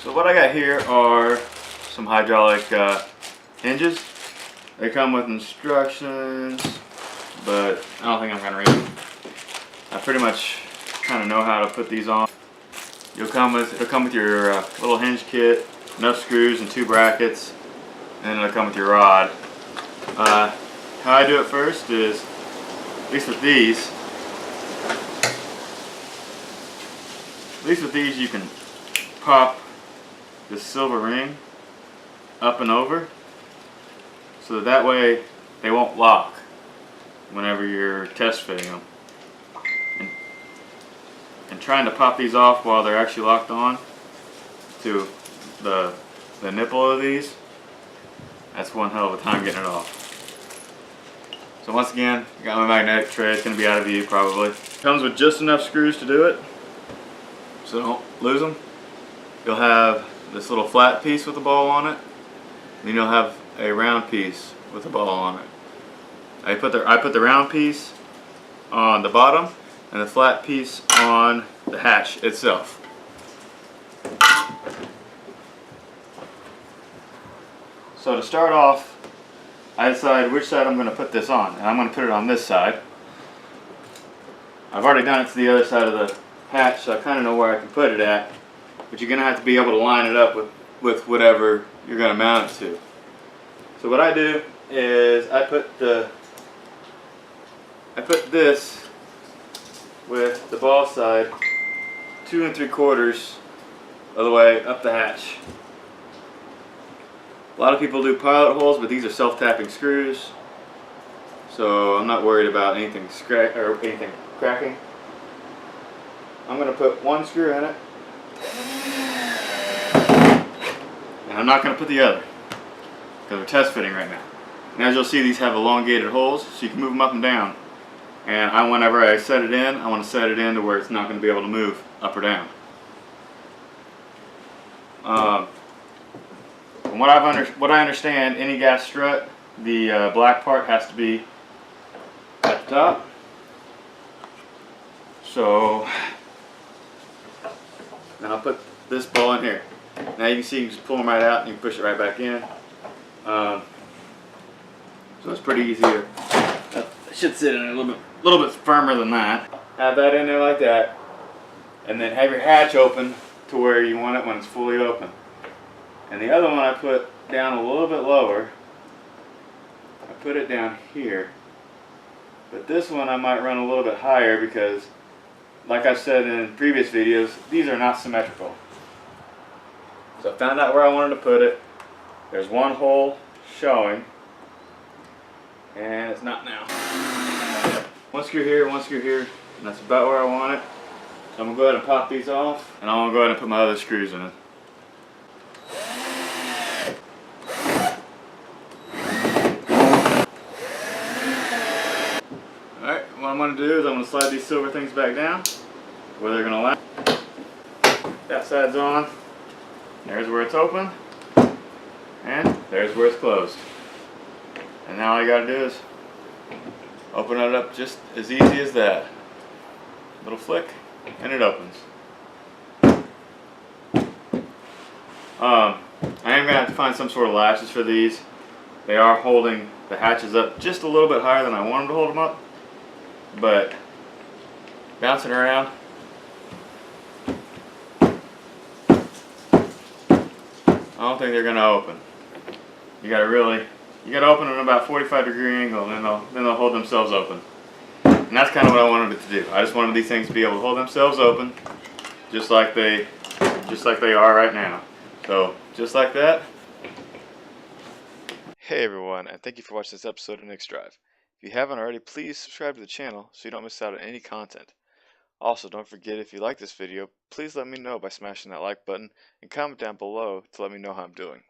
So what I got here are some hydraulic hinges. They come with instructions, but I don't think I'm going to read them. I pretty much kind of know how to put these on. It'll come with your little hinge kit, enough screws and 2 brackets, and it'll come with your rod. How I do it first is, at least with these you can pop this silver ring up and over, so that way they won't lock whenever you're test fitting them. And trying to pop these off while they're actually locked on to the nipple of these, that's one hell of a time getting it off. So once again, I got my magnetic tray. It's going to be out of view probably. Comes with just enough screws to do it, so don't lose them. You'll have this little flat piece with a ball on it, then you'll have a round piece with a ball on it. I put the round piece on the bottom and the flat piece on the hatch itself. So to start off, I decide which side I'm going to put this on, and I'm going to put it on this side. I've already done it to the other side of the hatch, so I kind of know where I can put it at, but you're going to have to be able to line it up with whatever you're going to mount it to. So what I do is I put this with the ball side 2 3/4 of the way up the hatch. A lot of people do pilot holes, but these are self-tapping screws, so I'm not worried about anything cracking. I'm going to put 1 screw in it, and I'm not going to put the other because we're test fitting right now. And as you'll see, these have elongated holes, so you can move them up and down. And whenever I set it in, I want to set it in to where it's not going to be able to move up or down. From what I understand, any gas strut, the black part has to be at the top. So now I'll put this ball in here. Now you can see you can just pull them right out and you can push it right back in. So it's pretty easy here. It should sit in a little bit firmer than that. Have that in there like that, and then have your hatch open to where you want it when it's fully open. And the other one I put down a little bit lower. I put it down here, but this one I might run a little bit higher because, like I said in previous videos, these are not symmetrical. So I found out where I wanted to put it. There's 1 hole showing, and it's not now. 1 screw here, 1 screw here, and that's about where I want it. So I'm going to go ahead and pop these off, and I'm going to go ahead and put my other screws in it. Alright, what I'm going to do is I'm going to slide these silver things back down where they're going to land. That side's on. There's where it's open, and there's where it's closed. And now all you got to do is open it up just as easy as that. Little flick, and it opens. I am going to have to find some sort of latches for these. They are holding the hatches up just a little bit higher than I want them to hold them up, but bouncing around, I don't think they're going to open. You got to open them at about 45-degree angle, and then they'll hold themselves open. And that's kind of what I wanted it to do. I just wanted these things to be able to hold themselves open, just like they are right now. So just like that. Hey everyone, and thank you for watching this episode of Nick's Drive. If you haven't already, please subscribe to the channel so you don't miss out on any content. Also, don't forget, if you like this video, please let me know by smashing that like button and comment down below to let me know how I'm doing.